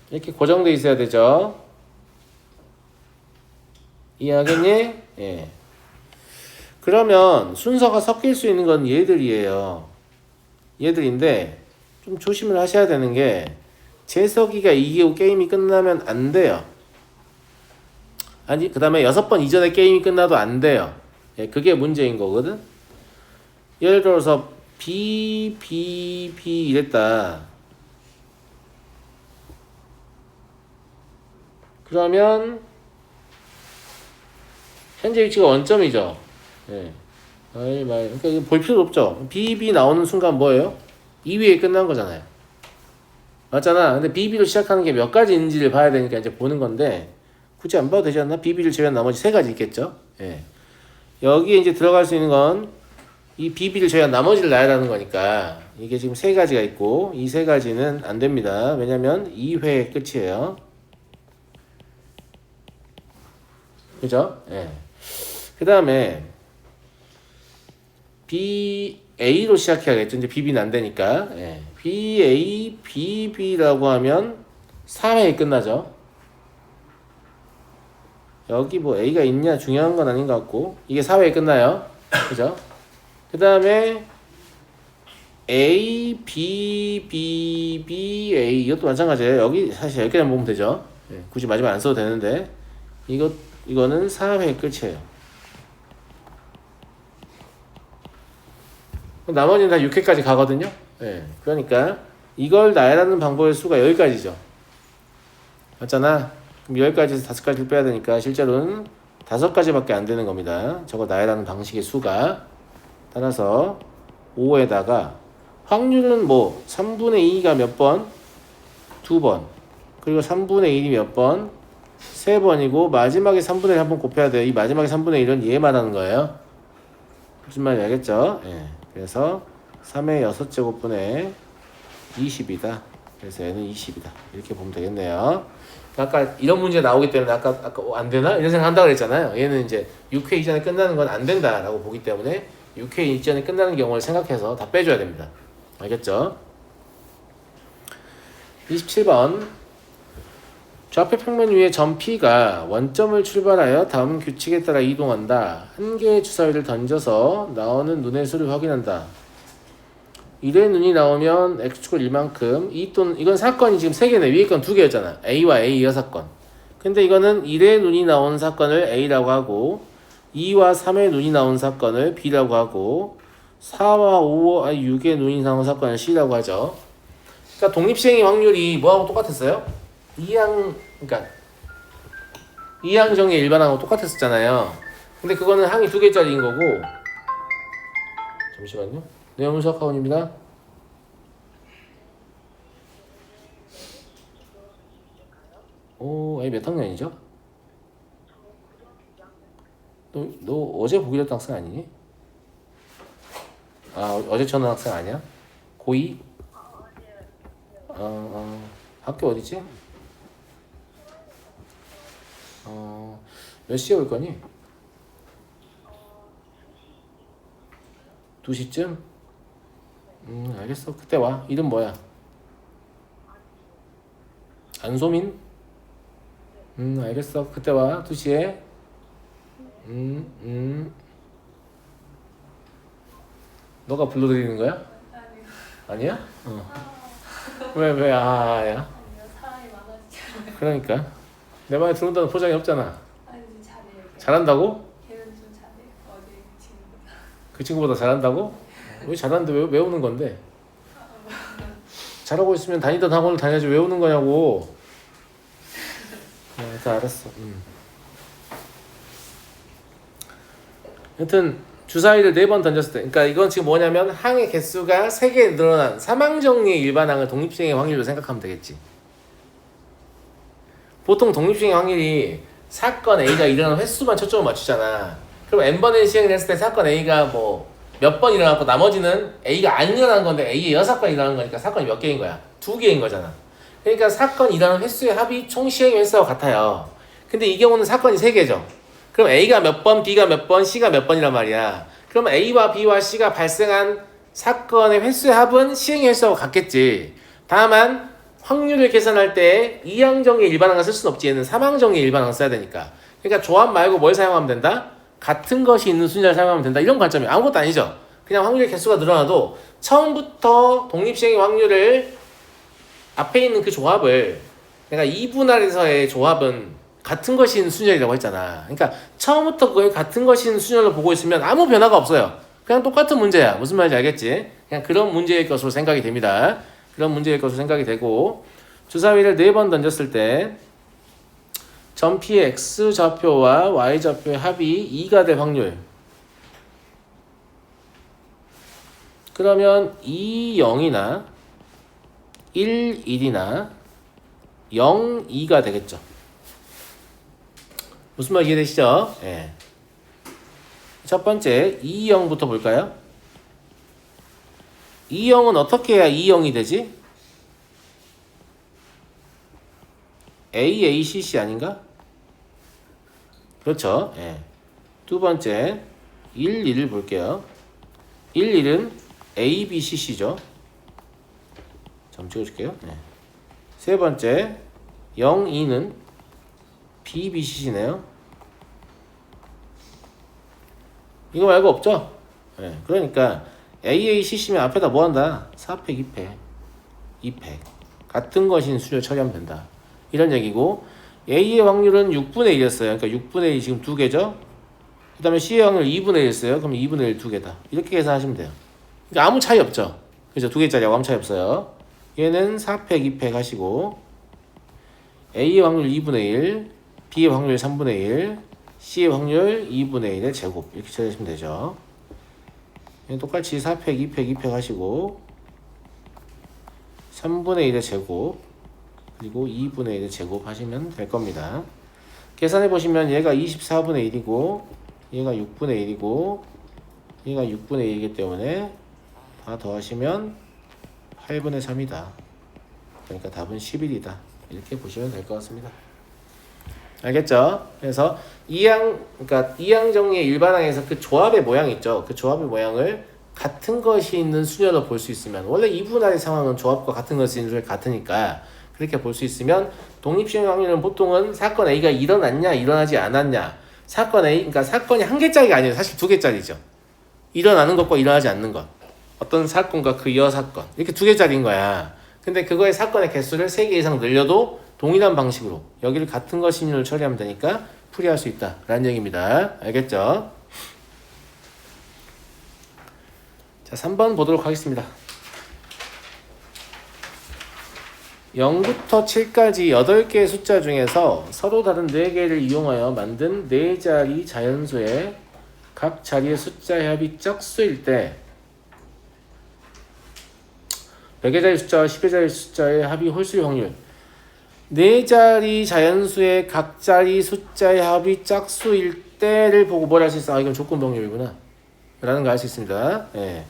이렇게 고정돼 있어야 되죠. 이해하겠니? 예. 그러면 순서가 섞일 수 있는 건 얘들이에요. 얘들인데 좀 조심을 하셔야 되는 게 재석이가 이기고 게임이 끝나면 안 돼요. 아니, 그 다음에 6번 이전에 게임이 끝나도 안 돼요. 예, 그게 문제인 거거든. 예를 들어서 B 이랬다. 그러면 현재 위치가 원점이죠. 예. 그러니까 이거 볼 필요 없죠. B 나오는 순간 뭐예요? 2위에 끝난 거잖아요. 맞잖아. 근데 BB로 시작하는 게 몇 가지 있는지를 봐야 되니까 이제 보는 건데 굳이 안 봐도 되지 않나? BB를 제외한 나머지 3가지 있겠죠. 예. 여기에 이제 들어갈 수 있는 건 이 BB를 제외한 나머지를 나열하는 거니까 이게 지금 3가지가 있고 이 3가지는 안 됩니다. 왜냐면 2회 끝이에요. 그죠? 예. 그 다음에 BA로 시작해야겠죠. 이제 BB는 안 되니까. 예. BB라고 하면 4회에 끝나죠. 여기 뭐 A가 있냐 중요한 건 아닌 것 같고 이게 4회에 끝나요. 그죠? 그 다음에 A, B, A 이것도 마찬가지예요. 여기 사실 여기까지 보면 되죠. 예. 굳이 마지막 안 써도 되는데 이거는 4회 끝이에요. 나머지는 다 6회까지 가거든요. 예. 그러니까 이걸 나열하는 방법의 수가 여기까지죠. 맞잖아. 그럼 여기까지에서 5가지를 빼야 되니까 실제로는 5가지밖에 안 되는 겁니다. 저거 나열하는 방식의 수가. 따라서 5에다가 확률은 뭐 3분의 2가 몇 번? 2번. 그리고 3분의 1이 몇 번? 3번이고 마지막에 3분의 1 한번 곱해야 돼요. 이 마지막에 3분의 1은 얘 말하는 거예요. 무슨 말인지 알겠죠? 예. 그래서 3의 6제곱분의 20이다. 그래서 얘는 20이다. 이렇게 보면 되겠네요. 아까 이런 문제 나오기 때문에 아까 안 되나? 이런 생각 한다고 그랬잖아요. 얘는 이제 6회 이전에 끝나는 건 안 된다라고 보기 때문에 6회 이전에 끝나는 경우를 생각해서 다 빼줘야 됩니다. 알겠죠? 27번 좌표 평면 위에 점 P가 원점을 출발하여 다음 규칙에 따라 이동한다. 한 개의 주사위를 던져서 나오는 눈의 수를 확인한다. 1의 눈이 나오면 X축을 1만큼 이건 사건이 지금 3개네. 위에 건 2개였잖아. A와 A 이어 사건. 근데 이거는 1의 눈이 나온 사건을 A라고 하고 2와 3의 눈이 나온 사건을 B라고 하고 4와 5와 6의 눈이 나온 사건을 C라고 하죠. 그러니까 독립시행의 확률이 뭐하고 똑같았어요? 그러니까 이항정의 일반항하고 똑같았었잖아요. 근데 그거는 항이 2개짜리인 거고. 잠시만요. 네, 문수학학원입니다. 오, 아니 몇 학년이죠? 너 어제 보기 했던 학생 아니니? 아, 어제 전화 학생 아니야? 고2? 학교 어디지? 몇 시에 올 거니? 2시쯤? 알겠어. 그때 와. 이름 뭐야? 안소민? 알겠어. 그때 와. 2시에. 너가 불러드리는 거야? 아니야? 왜, 야? 아니요, 사람이 많아지잖아요. 그러니까. 내 말에 들어온다는 포장이 없잖아. 아니, 잘해요. 잘한다고? 걔는 좀 잘해요. 어제 그 친구보다. 그 친구보다 잘한다고? 왜 잘하는데 왜 외우는 건데? 잘하고 있으면 다니던 학원을 다녀야지 왜 외우는 거냐고. 일단 알았어. 여튼 주사위를 4번 던졌을 때, 그러니까 이건 지금 뭐냐면 항의 개수가 3개 늘어난 삼항정리의 일반항을 독립시행의 확률로 생각하면 되겠지. 보통 독립시행의 확률이 사건 A가 일어나는 횟수만 초점을 맞추잖아. 그럼 n번의 시행을 했을 때 사건 A가 뭐 몇 번 일어났고 나머지는 A가 안 일어난 건데 A에 6건 일어난 거니까 사건이 몇 개인 거야? 2개인 거잖아. 그러니까 사건 일어나는 횟수의 합이 총 시행의 횟수와 같아요. 근데 이 경우는 사건이 3개죠. 그럼 A가 몇 번, B가 몇 번, C가 몇 번이란 말이야. 그럼 A와 B와 C가 발생한 사건의 횟수의 합은 시행의 횟수와 같겠지. 다만 확률을 계산할 때 이항정의 일반항을 쓸 수는 없지. 얘는 삼항정의 일반항을 써야 되니까. 그러니까 조합 말고 뭘 사용하면 된다? 같은 것이 있는 순위를 사용하면 된다. 이런 관점이 아무것도 아니죠. 그냥 확률의 개수가 늘어나도 처음부터 독립시행의 확률을 앞에 있는 그 조합을 내가 2분할에서의 조합은 같은 것이 있는 순열이라고 했잖아. 그러니까 처음부터 그걸 같은 것이 있는 순열로 보고 있으면 아무 변화가 없어요. 그냥 똑같은 문제야. 무슨 말인지 알겠지? 그냥 그런 문제일 것으로 생각이 됩니다. 그런 문제일 것으로 생각이 되고, 주사위를 4번 던졌을 때 전피의 X좌표와 Y좌표의 합이 2가 될 확률. 그러면 2, 0이나 1, 1이나 0, 2가 되겠죠. 무슨 말 이해되시죠? 예. 첫 번째 2, 0부터 볼까요? 2, 0은 어떻게 해야 2, 0이 되지? A, A, C, C 아닌가? 그렇죠. 예. 두 번째 1, 1을 볼게요. 1, 1은 A, B, C, C죠. 점 찍어줄게요. 예. 세 번째 0, 2는 B, B, C, C네요. 이거 말고 없죠? 예. 그러니까 A, A, C, C면 앞에다 뭐 한다? 4팩, 2팩, 2팩. 같은 것인 수를 처리하면 된다. 이런 얘기고, A의 확률은 6분의 1이었어요. 그러니까 6분의 1이 지금 2개죠? 그 다음에 C의 확률 2분의 1이었어요. 그럼 2분의 1 2개다. 이렇게 계산하시면 돼요. 그러니까 아무 차이 없죠? 그죠? 2개짜리하고 아무 차이 없어요. 얘는 4팩, 2팩 하시고, A의 확률 2분의 1, B의 확률 3분의 1, C의 확률 2분의 1의 제곱. 이렇게 찾으시면 되죠. 얘는 똑같이 4팩, 2팩, 2팩 하시고, 3분의 1의 제곱, 그리고 2분의 1의 제곱 하시면 될 겁니다. 계산해 보시면 얘가 24분의 1이고 얘가 6분의 1이고 얘가 6분의 1이기 때문에 다 더하시면 8분의 3이다. 그러니까 답은 11이다. 이렇게 보시면 될 것 같습니다. 알겠죠? 그래서 그러니까 이항정리의 일반항에서 그 조합의 모양 있죠? 그 조합의 모양을 같은 것이 있는 수열로 볼 수 있으면, 원래 2분할의 상황은 조합과 같은 것이 있는 수열이 같으니까 그렇게 볼 수 있으면, 독립시행 확률은 보통은 사건 A가 일어났냐 일어나지 않았냐, 사건 A, 그러니까 사건이 한 개짜리가 아니에요. 사실 2개짜리죠. 일어나는 것과 일어나지 않는 것, 어떤 사건과 그 이어 사건, 이렇게 2개짜리인 거야. 근데 그거의 사건의 개수를 3개 이상 늘려도 동일한 방식으로 여기를 같은 거 신유를 처리하면 되니까 풀이할 수 있다 라는 얘기입니다. 알겠죠? 자, 3번 보도록 하겠습니다. 0부터 7까지 8개의 숫자 중에서 서로 다른 4개를 이용하여 만든 4자리 자연수의 각 자리의 숫자의 합이 짝수일 때 100의 자리 숫자와 10의 자리 숫자의 합이 홀수일 확률. 4자리 자연수의 각 자리 숫자의 합이 짝수일 때를 보고 뭘 할 수 있어? 아, 이건 조건 병렬이구나 라는 걸 알 수 있습니다. 예.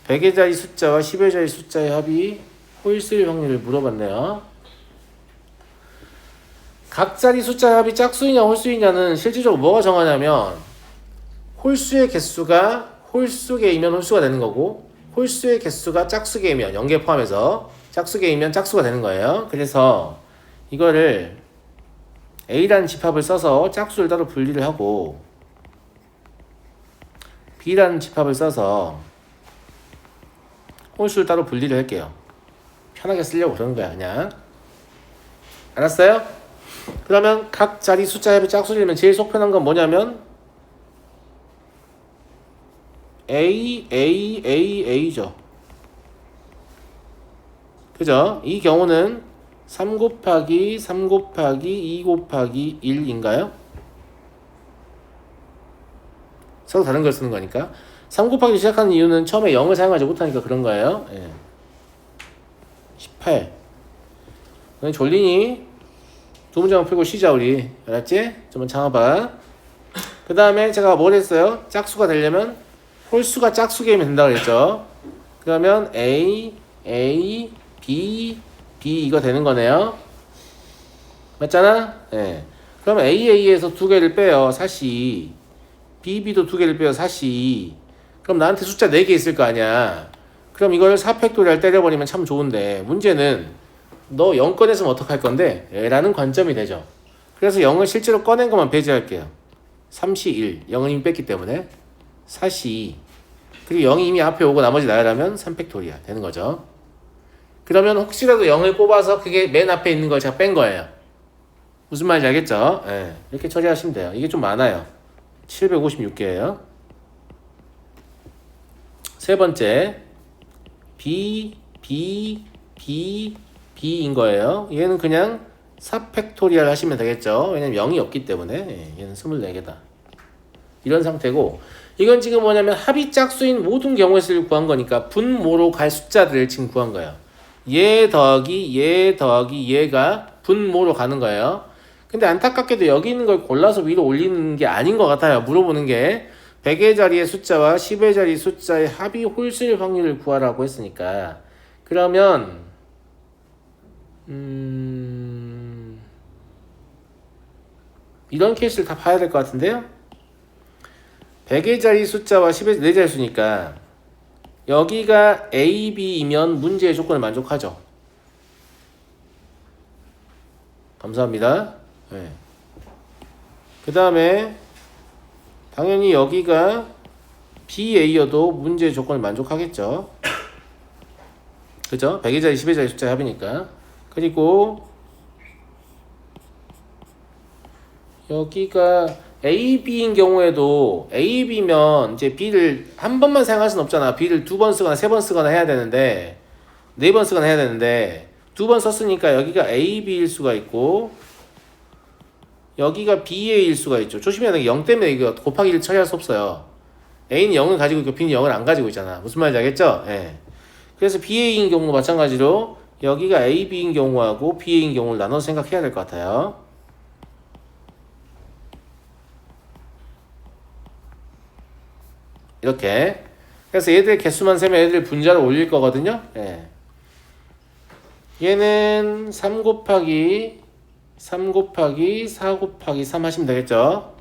100의 자리 숫자와 10의 자리 숫자의 합이 홀수일 확률을 물어봤네요. 각 자리 숫자의 합이 짝수이냐 홀수이냐는 실질적으로 뭐가 정하냐면 홀수의 개수가 홀수개이면 홀수가 되는 거고 홀수의 개수가 짝수개이면 0개 포함해서 짝수개이면 짝수가 되는 거예요. 그래서 이거를 A라는 집합을 써서 짝수를 따로 분리를 하고 B라는 집합을 써서 홀수를 따로 분리를 할게요. 편하게 쓰려고 그러는 거야 그냥. 알았어요? 그러면 각 자리 숫자 합이 짝수이면 제일 속 편한 건 뭐냐면 A죠. 그죠? 이 경우는 3 곱하기 3 곱하기 2 곱하기 1인가요? 서로 다른 걸 쓰는 거니까 3 곱하기 시작하는 이유는 처음에 0을 사용하지 못하니까 그런 거예요. 예. 18 너 졸리니? 두 문장만 풀고 쉬자 우리. 알았지? 좀만 참아봐. 그 다음에 제가 뭘 했어요? 짝수가 되려면 홀수가 짝수개이면 된다고 그랬죠. 그러면 A, B, B 이거 되는 거네요. 맞잖아? 네. 그럼 AA에서 2개를 빼요. 사시. BB도 2개를 빼요. 사시. 그럼 나한테 숫자 4개 있을 거 아니야. 그럼 이걸 4팩토리얼 때려버리면 참 좋은데 문제는 너 0 꺼냈으면 어떡할 건데? 라는 관점이 되죠. 그래서 0을 실제로 꺼낸 것만 배제할게요. 3시 1. 0은 이미 뺐기 때문에 4시 2. 그리고 0이 이미 앞에 오고 나머지 나열하면 3팩토리얼 되는 거죠. 그러면 혹시라도 0을 뽑아서 그게 맨 앞에 있는 걸 제가 뺀 거예요. 무슨 말인지 알겠죠? 네, 이렇게 처리하시면 돼요. 이게 좀 많아요. 756개예요. 세 번째 B인 거예요. 얘는 그냥 4팩토리얼 하시면 되겠죠. 왜냐면 0이 없기 때문에. 얘는 24개다. 이런 상태고 이건 지금 뭐냐면 합이 짝수인 모든 경우의 수를 구한 거니까 분모로 갈 숫자들을 지금 구한 거예요. 얘 더하기 얘가 분모로 가는 거예요. 근데 안타깝게도 여기 있는 걸 골라서 위로 올리는 게 아닌 것 같아요. 물어보는 게 100의 자리의 숫자와 10의 자리 숫자의 합이 홀수일 확률을 구하라고 했으니까 그러면 이런 케이스를 다 봐야 될 것 같은데요. 100의 자리 숫자와 10의 4자리 수니까 여기가 A, B이면 문제의 조건을 만족하죠. 감사합니다. 네. 그 다음에 당연히 여기가 BA여도 문제의 조건을 만족하겠죠. 그죠? 100의 자리, 10의 자리 숫자의 합이니까. 그리고 여기가 A, B인 경우에도 A, B면 이제 B를 한 번만 사용할 수는 없잖아. B를 2번 쓰거나 3번 쓰거나 해야 되는데 4번 쓰거나 해야 되는데 2번 썼으니까 여기가 A, B일 수가 있고 여기가 BA일 수가 있죠. 조심해야 되는 게 0 때문에 이거 곱하기를 처리할 수 없어요. A는 0을 가지고 있고 B는 0을 안 가지고 있잖아. 무슨 말인지 알겠죠? 예. 그래서 BA인 경우도 마찬가지로 여기가 A, B인 경우하고 BA인 경우를 나눠서 생각해야 될 것 같아요. 이렇게. 그래서 얘들 개수만 세면 얘들 분자로 올릴 거거든요. 예. 얘는 3 곱하기 4 곱하기 3 하시면 되겠죠.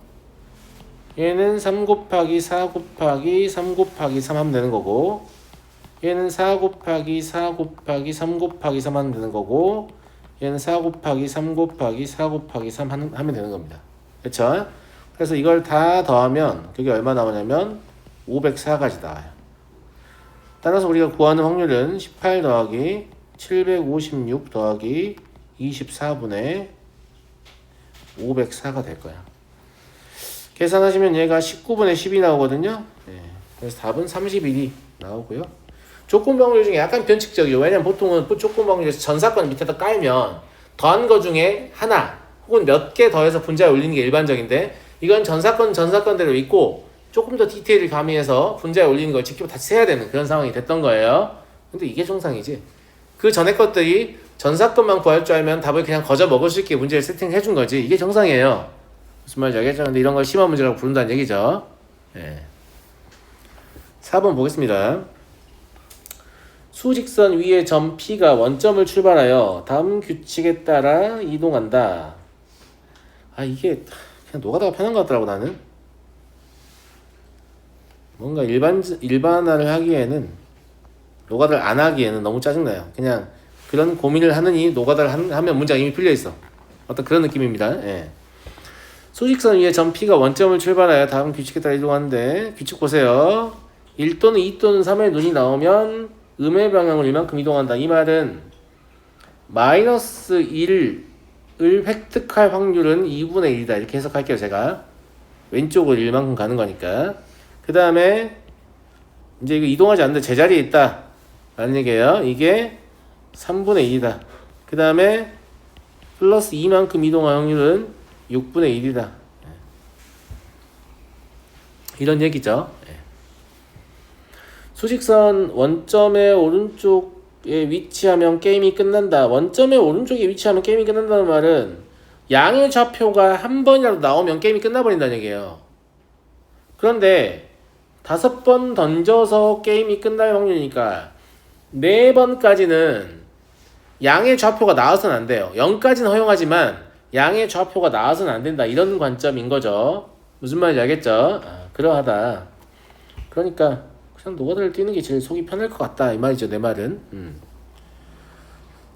얘는 3 곱하기 4 곱하기 3 곱하기 3 하면 되는 거고 얘는 4 곱하기 4 곱하기 3 곱하기 3 하면 되는 거고 얘는 4 곱하기 3 곱하기 4 곱하기 3 하면 되는 겁니다. 그렇죠? 그래서 이걸 다 더하면 그게 얼마 나오냐면 504가지 나와요. 따라서 우리가 구하는 확률은 18 더하기 756 더하기 24분의 504가 될 거야. 계산하시면 얘가 19분의 10이 나오거든요. 네. 그래서 답은 31이 나오고요. 조건 방류 중에 약간 변칙적이에요. 왜냐면 보통은 조건 방류에서 전사건 밑에다 깔면 더한 거 중에 하나 혹은 몇 개 더해서 분자에 올리는 게 일반적인데 이건 전사건대로 있고 조금 더 디테일을 가미해서 분자에 올리는 걸 직접 다시 세야 되는 그런 상황이 됐던 거예요. 근데 이게 정상이지. 그 전에 것들이 전사건만 구할 줄 알면 답을 그냥 거저 먹을 수 있게 문제를 세팅해 준 거지. 이게 정상이에요. 무슨 말인지 알겠죠? 근데 이런 걸 심화 문제라고 부른다는 얘기죠. 예. 4번 보겠습니다. 수직선 위의 점 P가 원점을 출발하여 다음 규칙에 따라 이동한다. 아 이게 그냥 노가다가 편한 것 같더라고 나는. 뭔가 일반화를 하기에는 노가다를 안 하기에는 너무 짜증나요. 그냥 그런 고민을 하느니 노가다를 하면 문제가 이미 풀려 있어. 어떤 그런 느낌입니다. 예. 수직선 위에 점 P가 원점을 출발하여 다음 규칙에 따라 이동하는데 규칙 보세요. 1 또는 2 또는 3의 눈이 나오면 음의 방향을 이만큼 이동한다. 이 말은 마이너스 1을 획득할 확률은 2분의 1이다. 이렇게 해석할게요. 제가 왼쪽으로 1만큼 가는 거니까. 그 다음에 이제 이거 이동하지 않는데 제자리에 있다 라는 얘기예요. 이게 3분의 1이다. 그 다음에 플러스 2만큼 이동할 확률은 6분의 1이다. 이런 얘기죠. 수직선 원점의 오른쪽에 위치하면 게임이 끝난다. 원점의 오른쪽에 위치하면 게임이 끝난다는 말은 양의 좌표가 한 번이라도 나오면 게임이 끝나버린다는 얘기예요. 그런데 5번 던져서 게임이 끝날 확률이니까 4번까지는 양의 좌표가 나와서는 안 돼요. 0까지는 허용하지만 양의 좌표가 나와서는 안 된다. 이런 관점인 거죠. 무슨 말인지 알겠죠? 그러하다. 그러니까 그냥 노가다를 뛰는 게 제일 속이 편할 것 같다. 이 말이죠. 내 말은.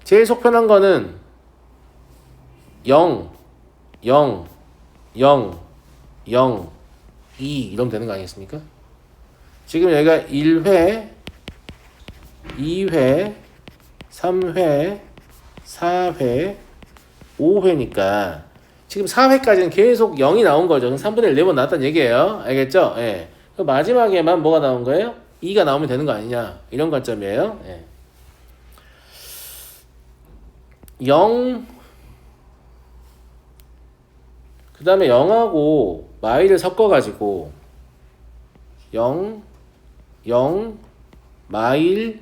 제일 속 편한 거는 0, 0, 0, 0, 2 이러면 되는 거 아니겠습니까? 지금 여기가 1회, 2회, 3회, 4회, 5회니까 지금 4회까지는 계속 0이 나온 거죠. 3분의 1 4번 나왔다는 얘기예요. 알겠죠? 예. 마지막에만 뭐가 나온 거예요? 2가 나오면 되는 거 아니냐. 이런 관점이에요. 예. 0, 그 다음에 0하고 마일을 섞어가지고 0, 0, 마일,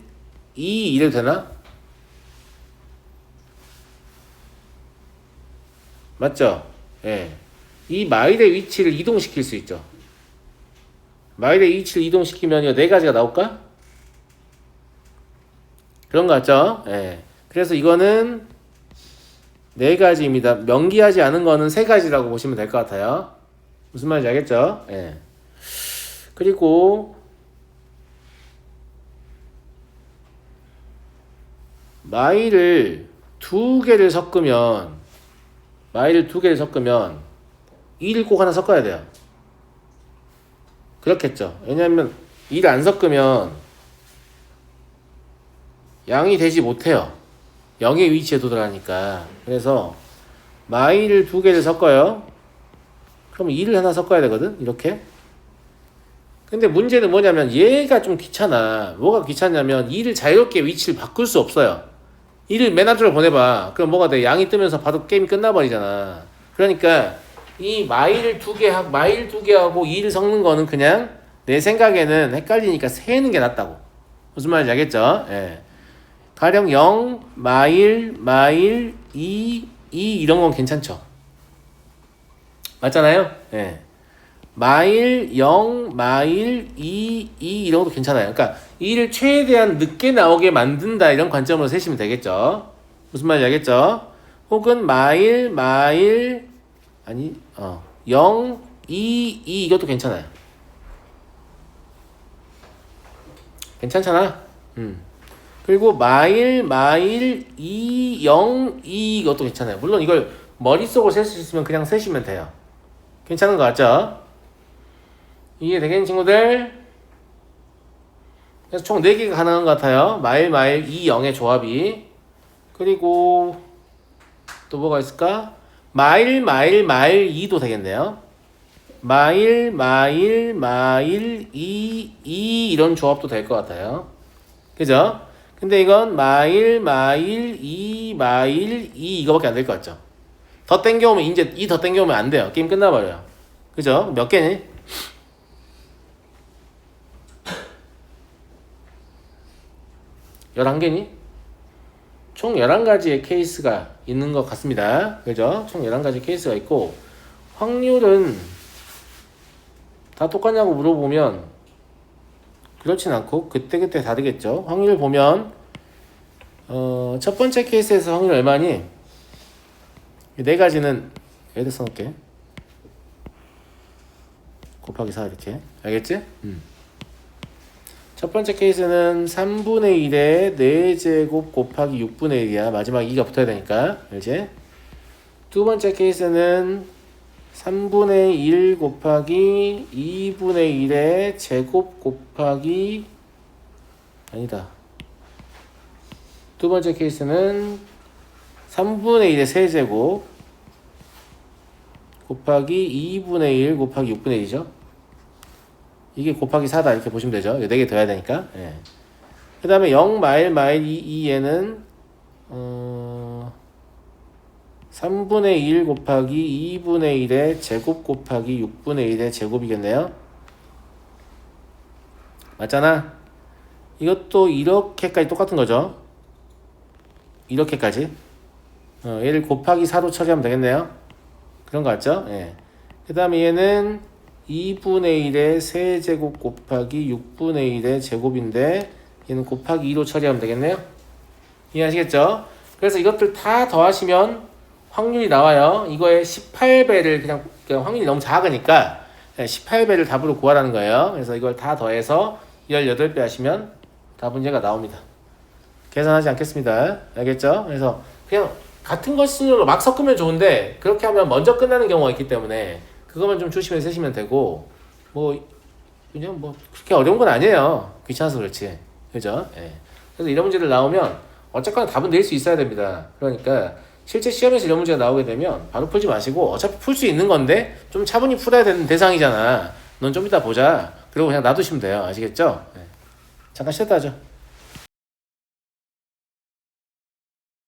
2 이래도 되나? 맞죠? 예. 이 마일의 위치를 이동시킬 수 있죠. 마일의 위치를 이동시키면 이 4가지가 나올까? 그런 거 같죠? 예. 그래서 이거는 4가지입니다. 명기하지 않은 거는 3가지라고 보시면 될 것 같아요. 무슨 말인지 알겠죠? 예. 그리고 마일을 2개를 섞으면 2를 꼭 하나 섞어야 돼요. 그렇겠죠. 왜냐하면 2를 안 섞으면 양이 되지 못해요. 0의 위치에 도달하니까. 그래서 마일을 2개를 섞어요. 그럼 2를 하나 섞어야 되거든. 이렇게. 근데 문제는 뭐냐면 얘가 좀 귀찮아. 뭐가 귀찮냐면 2를 자유롭게 위치를 바꿀 수 없어요. 2를 맨 앞으로 보내봐. 그럼 뭐가 돼? 양이 뜨면서 바로 게임이 끝나버리잖아. 그러니까 이 마일 2개하고 2를 섞는 거는 그냥 내 생각에는 헷갈리니까 세는 게 낫다고. 무슨 말인지 알겠죠? 예. 가령 0, 마일, 2 이런 건 괜찮죠? 맞잖아요? 예. 마일, 0, 마일, 2 이런 것도 괜찮아요. 그러니까 2를 최대한 늦게 나오게 만든다 이런 관점으로 세시면 되겠죠. 무슨 말인지 알겠죠? 혹은 마일, 0, 2 이것도 괜찮아요. 괜찮잖아? 그리고 마일, 2, 0, 2 이것도 괜찮아요. 물론 이걸 머릿속으로 셀 수 있으면 그냥 세시면 돼요. 괜찮은 거 같죠? 이해 되겠는 친구들? 그래서 총 4개가 가능한 것 같아요. 마일, 2, 0의 조합이. 그리고 또 뭐가 있을까? 마일 2도 되겠네요. 마일 2 이런 조합도 될 것 같아요. 그죠? 근데 이건 마일 2 이거밖에 안 될 것 같죠? 더 땡겨오면 이제 2 더 땡겨오면 안 돼요. 게임 끝나버려요. 그죠? 몇 개니? 11개니? 총 11가지의 케이스가 있는 것 같습니다. 그죠? 총 11가지 케이스가 있고, 확률은 다 똑같냐고 물어보면, 그렇진 않고, 그때그때 다르겠죠. 확률 보면, 첫 번째 케이스에서 확률 얼마니? 이 네 가지는, 여기다 써놓을게. 곱하기 4 이렇게. 알겠지? 첫 번째 케이스는 3분의 1에 4제곱 곱하기 6분의 1이야. 마지막 2가 붙어야 되니까. 알지? 두 번째 케이스는 3분의 1 곱하기 2분의 1의 제곱 곱하기 아니다. 두 번째 케이스는 3분의 1의 세제곱 곱하기 2분의 1 곱하기 6분의 1이죠. 이게 곱하기 4다 이렇게 보시면 되죠. 4개 더해야 되니까. 예. 그 다음에 0 마일 2에는 3분의 1 곱하기 2분의 1의 제곱 곱하기 6분의 1의 제곱이겠네요. 맞잖아? 이것도 이렇게까지 똑같은 거죠. 이렇게까지. 얘를 곱하기 4로 처리하면 되겠네요. 그런 거 같죠? 예. 그 다음에 얘는 2분의 1의 세제곱 곱하기 6분의 1의 제곱인데 얘는 곱하기 2로 처리하면 되겠네요. 이해하시겠죠? 그래서 이것들 다 더하시면 확률이 나와요. 이거의 18배를 그냥 확률이 너무 작으니까 18배를 답으로 구하라는 거예요. 그래서 이걸 다 더해서 18배 하시면 답 문제가 나옵니다. 계산하지 않겠습니다. 알겠죠? 그래서 그냥 같은 것으로 막 섞으면 좋은데 그렇게 하면 먼저 끝나는 경우가 있기 때문에 그것만 좀 조심해서 쓰시면 되고 그냥 그렇게 어려운 건 아니에요. 귀찮아서 그렇지. 그죠? 예. 그래서 이런 문제들 나오면 어쨌거나 답은 낼 수 있어야 됩니다. 그러니까 실제 시험에서 이런 문제가 나오게 되면 바로 풀지 마시고 어차피 풀 수 있는 건데 좀 차분히 풀어야 되는 대상이잖아. 넌 좀 이따 보자. 그리고 그냥 놔두시면 돼요. 아시겠죠? 예. 잠깐 쉬었다 하죠.